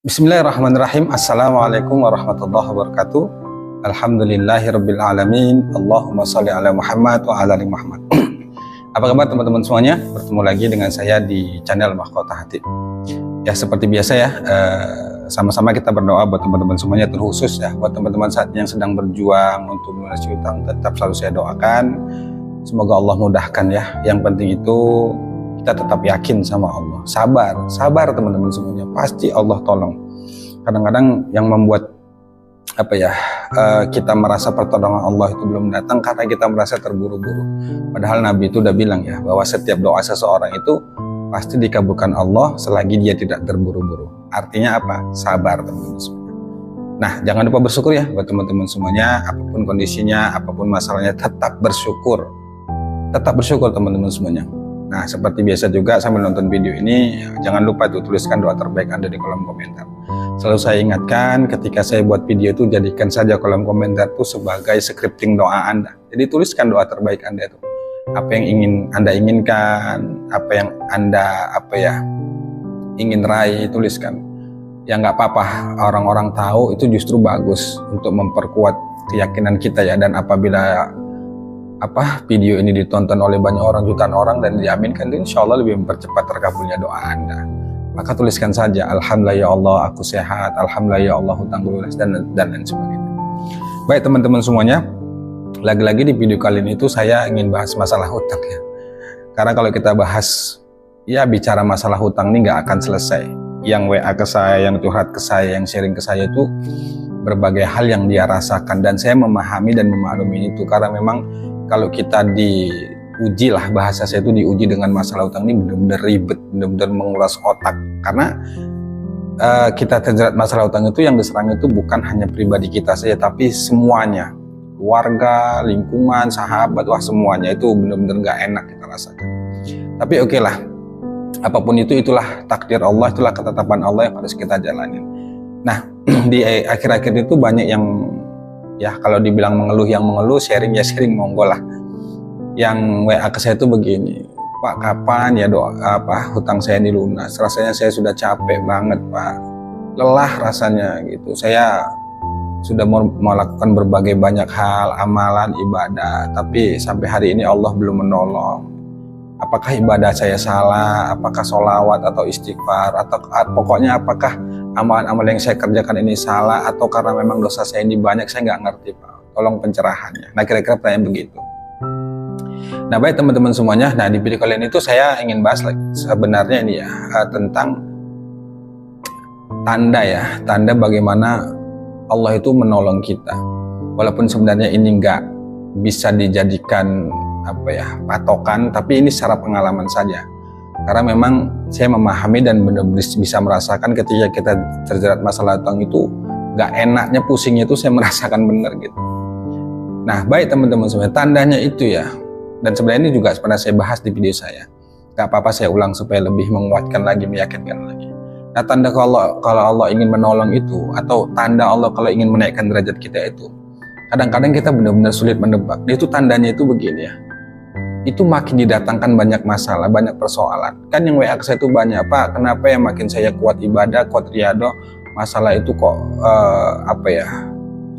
Bismillahirrahmanirrahim. Assalamualaikum warahmatullahi wabarakatuh. Alhamdulillahirabbil alamin. Allahumma shalli ala Muhammad wa ala ali Muhammad. Apa kabar teman-teman semuanya? Bertemu lagi dengan saya di channel Mahkota Hati. Ya, seperti biasa ya, sama-sama kita berdoa buat teman-teman semuanya, terkhusus ya buat teman-teman saat yang sedang berjuang untuk melunasi utang. Tetap selalu saya doakan semoga Allah mudahkan ya. Yang penting itu kita tetap yakin sama Allah, sabar teman-teman semuanya, pasti Allah tolong. Kadang-kadang yang membuat kita merasa pertolongan Allah itu belum datang karena kita merasa terburu-buru. Padahal Nabi itu udah bilang ya, bahwa setiap doa seseorang itu pasti dikabulkan Allah selagi dia tidak terburu-buru. Artinya apa? Sabar teman-teman semuanya. Nah, jangan lupa bersyukur ya buat teman-teman semuanya, apapun kondisinya, apapun masalahnya, tetap bersyukur. Tetap bersyukur teman-teman semuanya. Nah, seperti biasa juga sambil nonton video ini, jangan lupa tuh tuliskan doa terbaik Anda di kolom komentar. Selalu saya ingatkan, ketika saya buat video itu, jadikan saja kolom komentar itu sebagai scripting doa Anda. Jadi tuliskan doa terbaik Anda itu. Apa yang ingin Anda inginkan, apa yang Anda ingin raih, tuliskan. Ya nggak apa-apa, orang-orang tahu itu justru bagus untuk memperkuat keyakinan kita ya. Dan apabila video ini ditonton oleh banyak orang, jutaan orang, dan diaminkan, itu insya Allah lebih mempercepat terkabulnya doa Anda. Maka tuliskan saja, Alhamdulillah ya Allah aku sehat, Alhamdulillah ya Allah hutang lunas, dan lain sebagainya. Baik teman-teman semuanya, lagi-lagi di video kali ini itu saya ingin bahas masalah hutang ya. Karena kalau kita bahas ya bicara masalah hutang ini nggak akan selesai. Yang WA ke saya, yang curhat ke saya, yang sharing ke saya itu berbagai hal yang dia rasakan, dan saya memahami dan memaklumi itu. Karena memang kalau kita diuji lah, bahasa saya itu diuji dengan masalah utang ini benar-benar ribet, benar-benar menguras otak. Karena kita terjerat masalah utang itu, yang diserang itu bukan hanya pribadi kita saja, tapi semuanya, keluarga, lingkungan, sahabat, wah semuanya itu benar-benar nggak enak kita rasakan. Tapi oke lah, apapun itu, itulah takdir Allah, itulah ketetapan Allah yang harus kita jalanin. Nah, di akhir-akhir itu banyak yang ya kalau dibilang mengeluh, yang mengeluh, sharing ya sharing, monggo lah. Yang WA ke saya itu begini, Pak, kapan ya hutang saya ini lunas? Rasanya saya sudah capek banget Pak, lelah rasanya gitu. Saya sudah melakukan berbagai banyak hal, amalan, ibadah, tapi sampai hari ini Allah belum menolong. Apakah ibadah saya salah? Apakah sholawat atau istighfar? Atau pokoknya apakah amalan-amalan yang saya kerjakan ini salah? Atau karena memang dosa saya ini banyak? Saya nggak ngerti Pak. Tolong pencerahannya. Nah, kira-kira pertanyaan begitu. Nah, baik teman-teman semuanya. Nah, di video kali ini itu saya ingin bahas lagi sebenarnya ini ya, tentang tanda ya. Tanda bagaimana Allah itu menolong kita. Walaupun sebenarnya ini nggak bisa dijadikan patokan, tapi ini secara pengalaman saja. Karena memang saya memahami dan benar-benar bisa merasakan ketika kita terjerat masalah utang itu gak enaknya, pusingnya itu saya merasakan benar gitu. Nah, baik teman-teman semuanya, tandanya itu ya, dan sebenarnya ini juga pernah saya bahas di video saya. Gak apa-apa saya ulang supaya lebih menguatkan lagi, meyakinkan lagi. Nah, tanda kalau Allah ingin menolong itu, atau tanda Allah kalau ingin menaikkan derajat kita itu, kadang-kadang kita benar-benar sulit menebak. Itu tandanya itu begini ya, itu makin didatangkan banyak masalah, banyak persoalan. Kan yang WA ke saya itu banyak, Pak, kenapa ya makin saya kuat ibadah, kuat riyadhah, masalah itu kok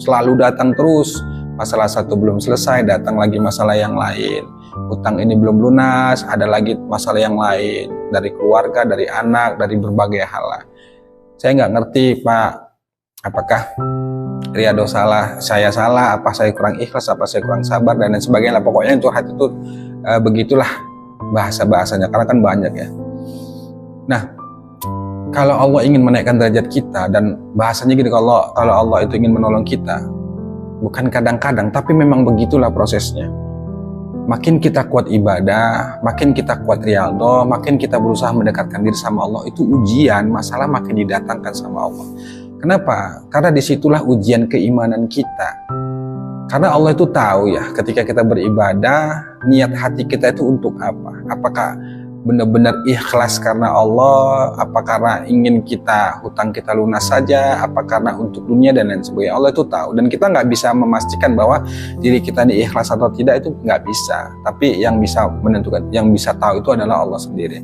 selalu datang terus. Masalah satu belum selesai, datang lagi masalah yang lain. Utang ini belum lunas, ada lagi masalah yang lain, dari keluarga, dari anak, dari berbagai hal. Saya nggak ngerti Pak, apakah riyadhah salah, saya salah, apa saya kurang ikhlas, apa saya kurang sabar, dan lain sebagainya. Pokoknya itu hati itu begitulah bahasa-bahasanya, karena kan banyak ya. Nah, kalau Allah ingin menaikkan derajat kita, dan bahasanya gini, kalau Allah itu ingin menolong kita, bukan kadang-kadang, tapi memang begitulah prosesnya. Makin kita kuat ibadah, makin kita kuat riyadhah, makin kita berusaha mendekatkan diri sama Allah, itu ujian, masalah makin didatangkan sama Allah. Kenapa? Karena disitulah ujian keimanan kita. Karena Allah itu tahu ya, ketika kita beribadah, niat hati kita itu untuk apa? Apakah benar-benar ikhlas karena Allah? Apa karena ingin hutang kita lunas saja? Apa karena untuk dunia dan lain sebagainya? Allah itu tahu, dan kita nggak bisa memastikan bahwa diri kita ini ikhlas atau tidak, itu nggak bisa. Tapi yang bisa menentukan, yang bisa tahu itu adalah Allah sendiri.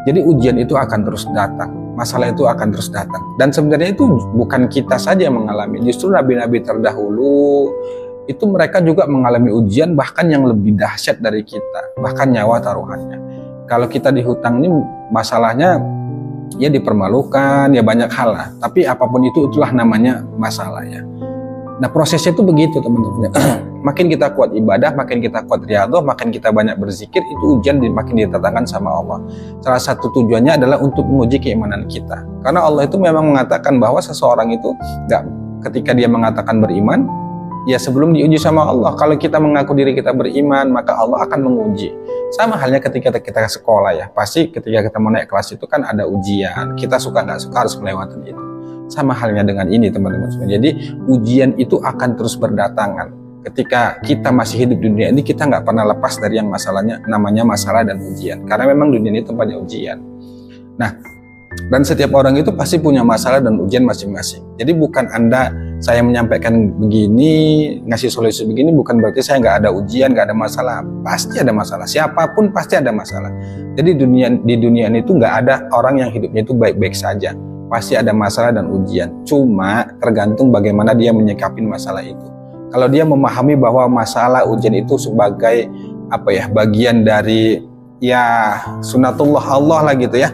Jadi ujian itu akan terus datang. masalah itu akan terus datang. Dan sebenarnya itu bukan kita saja yang mengalami, justru nabi-nabi terdahulu itu mereka juga mengalami ujian bahkan yang lebih dahsyat dari kita, bahkan nyawa taruhannya. Kalau kita dihutang ini masalahnya ya dipermalukan, ya banyak hal lah. Tapi apapun itu, itulah namanya masalah ya. Nah prosesnya itu begitu teman-teman. Makin kita kuat ibadah, makin kita kuat riyadhah, makin kita banyak berzikir, itu ujian makin didatangkan sama Allah. Salah satu tujuannya adalah untuk menguji keimanan kita. Karena Allah itu memang mengatakan bahwa seseorang itu ketika dia mengatakan beriman, ya sebelum diuji sama Allah. Kalau kita mengaku diri kita beriman, maka Allah akan menguji. Sama halnya ketika kita sekolah ya. Pasti ketika kita mau naik kelas itu kan ada ujian. Kita suka nggak suka harus melewati itu. Sama halnya dengan ini teman-teman. Jadi ujian itu akan terus berdatangan. Ketika kita masih hidup di dunia ini, kita nggak pernah lepas dari yang masalahnya, namanya masalah dan ujian. Karena memang dunia ini tempatnya ujian. Nah, dan setiap orang itu pasti punya masalah dan ujian masing-masing. Jadi bukan saya menyampaikan begini, ngasih solusi begini, bukan berarti saya nggak ada ujian, nggak ada masalah. Pasti ada masalah. Siapapun pasti ada masalah. Jadi di dunia ini tuh nggak ada orang yang hidupnya itu baik-baik saja. Pasti ada masalah dan ujian. Cuma tergantung bagaimana dia menyikapi masalah itu. Kalau dia memahami bahwa masalah ujian itu sebagai bagian dari ya sunatullah Allah lah gitu ya.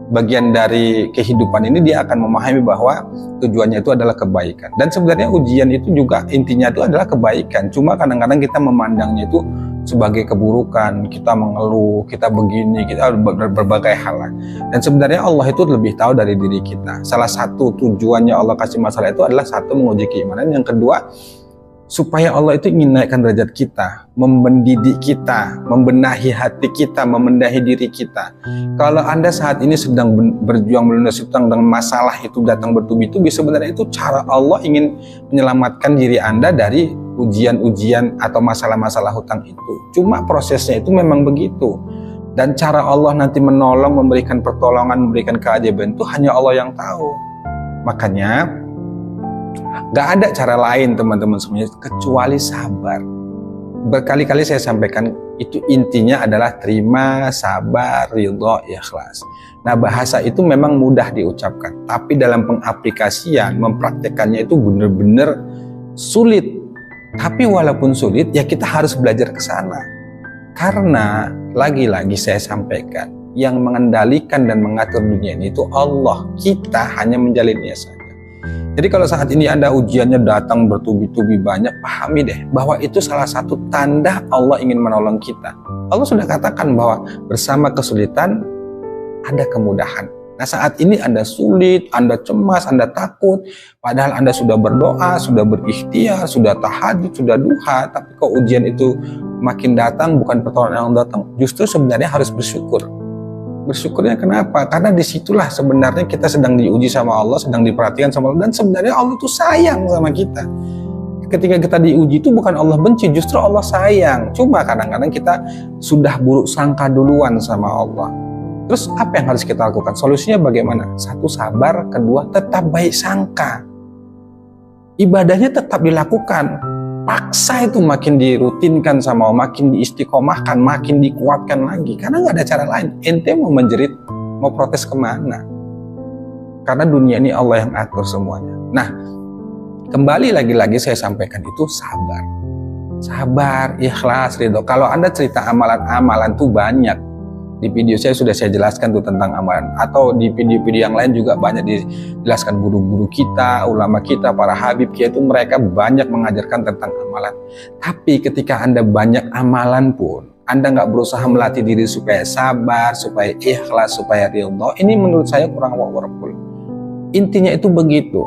Bagian dari kehidupan ini, dia akan memahami bahwa tujuannya itu adalah kebaikan. Dan sebenarnya ujian itu juga intinya itu adalah kebaikan. Cuma kadang-kadang kita memandangnya itu sebagai keburukan, kita mengeluh, kita begini, kita berbagai hal. Dan sebenarnya Allah itu lebih tahu dari diri kita. Salah satu tujuannya Allah kasih masalah itu adalah satu, menguji keimanan. Yang kedua, supaya Allah itu ingin naikkan derajat kita, mendidik kita, membenahi hati kita, membenahi diri kita. Kalau Anda saat ini sedang berjuang melunasi hutang dengan masalah itu datang bertubi-tubi, sebenarnya itu cara Allah ingin menyelamatkan diri Anda dari ujian-ujian atau masalah-masalah hutang itu. Cuma prosesnya itu memang begitu. Dan cara Allah nanti menolong, memberikan pertolongan, memberikan keajaiban itu hanya Allah yang tahu. Makanya gak ada cara lain teman-teman semuanya kecuali sabar. Berkali-kali saya sampaikan itu intinya adalah terima, sabar, ridho, ikhlas. Nah bahasa itu memang mudah diucapkan, tapi dalam pengaplikasian, mempraktekannya itu benar-benar sulit. Tapi walaupun sulit ya kita harus belajar ke sana. Karena lagi-lagi saya sampaikan, yang mengendalikan dan mengatur dunia ini itu Allah. Kita hanya menjalinnya saja. Jadi kalau saat ini Anda ujiannya datang bertubi-tubi banyak, pahami deh bahwa itu salah satu tanda Allah ingin menolong kita. Allah sudah katakan bahwa bersama kesulitan ada kemudahan. Nah saat ini Anda sulit, Anda cemas, Anda takut, padahal Anda sudah berdoa, sudah berikhtiar, sudah tahajud, sudah duha, tapi kok ujian itu makin datang, bukan pertolongan yang datang, justru sebenarnya harus bersyukur. Bersyukurnya kenapa? Karena disitulah sebenarnya kita sedang diuji sama Allah, sedang diperhatikan sama Allah, dan sebenarnya Allah tuh sayang sama kita. Ketika kita diuji itu bukan Allah benci, justru Allah sayang. Cuma kadang-kadang kita sudah buruk sangka duluan sama Allah. Terus apa yang harus kita lakukan? Solusinya bagaimana? Satu, sabar. Kedua, tetap baik sangka. Ibadahnya tetap dilakukan. Paksa itu makin dirutinkan sama Allah, makin diistiqomahkan, makin dikuatkan lagi. Karena nggak ada cara lain. Ente mau menjerit, mau protes kemana? Karena dunia ini Allah yang atur semuanya. Nah, kembali lagi-lagi saya sampaikan itu sabar. Sabar, ikhlas, ridho. Kalau Anda cerita amalan-amalan tuh banyak. Di video saya sudah saya jelaskan tuh tentang amalan. Atau di video-video yang lain juga banyak dijelaskan guru-guru kita, ulama kita, para habib kita itu mereka banyak mengajarkan tentang amalan. Tapi ketika Anda banyak amalan pun, Anda nggak berusaha melatih diri supaya sabar, supaya ikhlas, supaya ridho, ini menurut saya kurang powerful. Intinya itu begitu.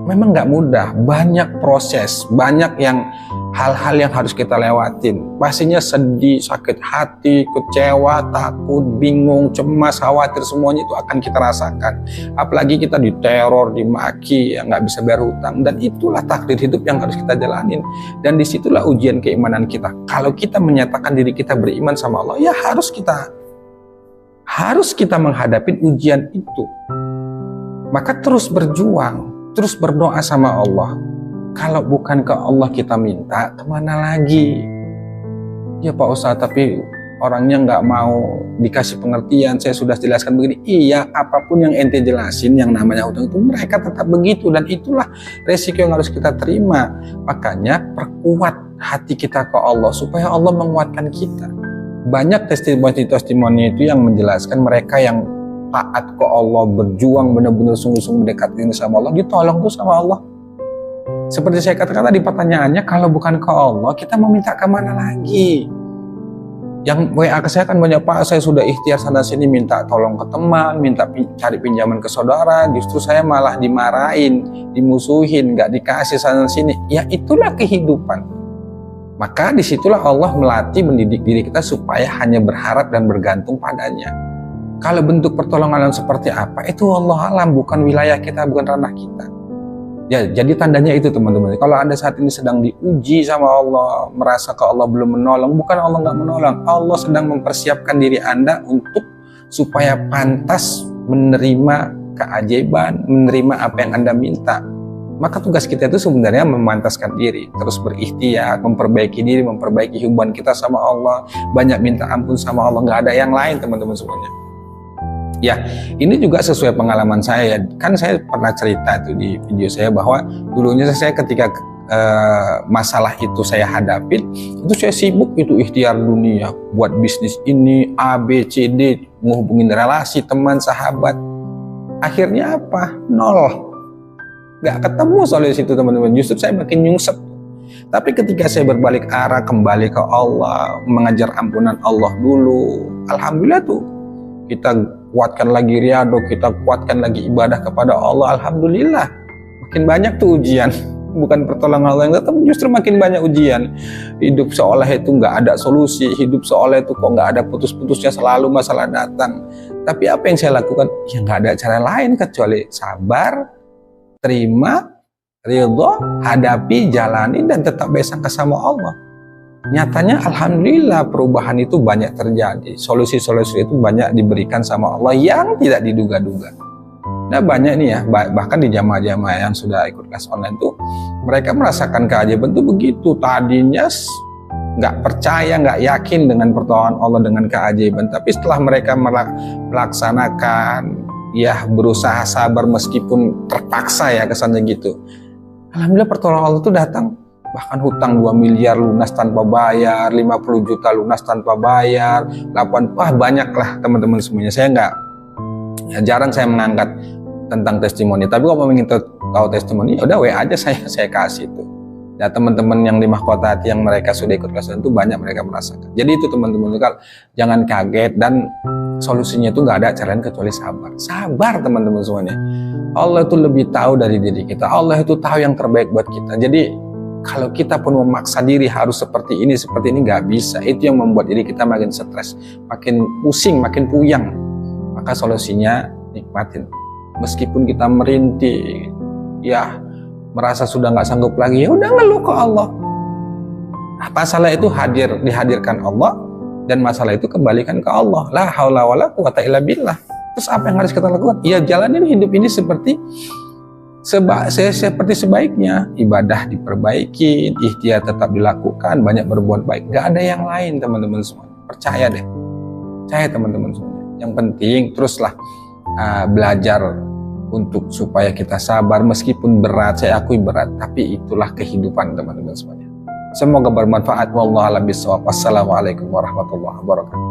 Memang nggak mudah, banyak proses, banyak yang hal-hal yang harus kita lewatin. Pastinya sedih, sakit hati, kecewa, takut, bingung, cemas, khawatir, semuanya itu akan kita rasakan. Apalagi kita diteror, dimaki, ya nggak bisa bayar hutang. Dan itulah takdir hidup yang harus kita jalanin. Dan disitulah ujian keimanan kita. Kalau kita menyatakan diri kita beriman sama Allah, ya harus kita menghadapi ujian itu. Maka terus berjuang, terus berdoa sama Allah. Kalau bukan ke Allah kita minta, kemana lagi? Ya Pak Ustadz, tapi orangnya nggak mau dikasih pengertian, saya sudah jelaskan begini. Iya, apapun yang ente jelasin yang namanya hutang itu mereka tetap begitu, dan itulah resiko yang harus kita terima. Makanya perkuat hati kita ke Allah supaya Allah menguatkan kita. Banyak testimoni itu yang menjelaskan mereka yang taat ke Allah, berjuang benar-benar sungguh-sungguh mendekat diri sama Allah, ditolong tuh sama Allah. Seperti saya katakan tadi pertanyaannya, kalau bukan ke Allah, kita mau minta kemana lagi? Yang WA ke saya kan banyak, Pak, saya sudah ikhtiar sana sini minta tolong ke teman, minta cari pinjaman ke saudara, justru saya malah dimarahin, dimusuhin, gak dikasih sana sini. Ya itulah kehidupan. Maka disitulah Allah melatih, mendidik diri kita supaya hanya berharap dan bergantung padanya. Kalau bentuk pertolongan seperti apa, itu Allah alam, bukan wilayah kita, bukan ranah kita. Ya, jadi tandanya itu teman-teman. Kalau Anda saat ini sedang diuji sama Allah, merasa ke Allah belum menolong, bukan Allah nggak menolong. Allah sedang mempersiapkan diri Anda untuk supaya pantas menerima keajaiban, menerima apa yang Anda minta. Maka tugas kita itu sebenarnya memantaskan diri, terus berikhtiar, memperbaiki diri, memperbaiki hubungan kita sama Allah, banyak minta ampun sama Allah, nggak ada yang lain teman-teman semuanya. Ya, ini juga sesuai pengalaman saya. Kan saya pernah cerita itu di video saya bahwa dulunya saya ketika masalah itu saya hadapin, itu saya sibuk itu ikhtiar dunia, buat bisnis ini, A, B, C, D, menghubungin relasi, teman, sahabat. Akhirnya apa? Nol. Gak ketemu solusi itu teman-teman. Justru saya makin nyungsep. Tapi ketika saya berbalik arah, kembali ke Allah, mengajar ampunan Allah dulu, alhamdulillah tuh kita kuatkan lagi riyadhah, kita kuatkan lagi ibadah kepada Allah, alhamdulillah makin banyak tuh ujian. Bukan pertolongan Allah yang datang, justru makin banyak ujian. Hidup seolah itu nggak ada solusi, hidup seolah itu kok nggak ada putus-putusnya, selalu masalah datang. Tapi apa yang saya lakukan? Ya nggak ada cara lain kecuali sabar, terima, ridho, hadapi, jalani, dan tetap bersangka sama Allah. Nyatanya alhamdulillah perubahan itu banyak terjadi. Solusi-solusi itu banyak diberikan sama Allah yang tidak diduga-duga. Nah banyak nih ya, bahkan di jamaah-jamaah yang sudah ikut kelas online tuh, mereka merasakan keajaiban tuh begitu. Tadinya nggak percaya, nggak yakin dengan pertolongan Allah, dengan keajaiban. Tapi setelah mereka melaksanakan, ya berusaha sabar meskipun terpaksa ya kesannya gitu, alhamdulillah pertolongan Allah itu datang. Bahkan hutang 2 miliar lunas tanpa bayar, 50 juta lunas tanpa bayar, 8, banyak lah teman-teman semuanya. Saya jarang saya mengangkat tentang testimoni, tapi kalau ingin tahu testimoni, ya udah WA aja saya kasih itu. Ya teman-teman yang di Mahkota Hati yang mereka sudah ikut kelas itu banyak mereka merasakan. Jadi itu teman-teman, jangan kaget, dan solusinya itu nggak ada cara lain kecuali sabar. Sabar teman-teman semuanya. Allah itu lebih tahu dari diri kita. Allah itu tahu yang terbaik buat kita. Jadi kalau kita pun memaksa diri harus seperti ini nggak bisa. Itu yang membuat diri kita makin stres, makin pusing, makin puyang. Maka solusinya nikmatin. Meskipun kita merintih, ya merasa sudah nggak sanggup lagi, ya udah ngeluh ke Allah. Masalah itu dihadirkan Allah, dan masalah itu kembalikan ke Allah. La haula wala quwata illa billah. Terus apa yang harus kita lakukan? Ya jalanin hidup ini seperti sebaiknya. Ibadah diperbaiki, ikhtiar tetap dilakukan, banyak berbuat baik. Gak ada yang lain teman-teman semua. Percaya deh. Percaya teman-teman semua. Yang penting teruslah belajar untuk supaya kita sabar meskipun berat. Saya akui berat, tapi itulah kehidupan teman-teman semuanya. Semoga bermanfaat. Wallahu a'lam bishawab. Wassalamualaikum warahmatullahi wabarakatuh.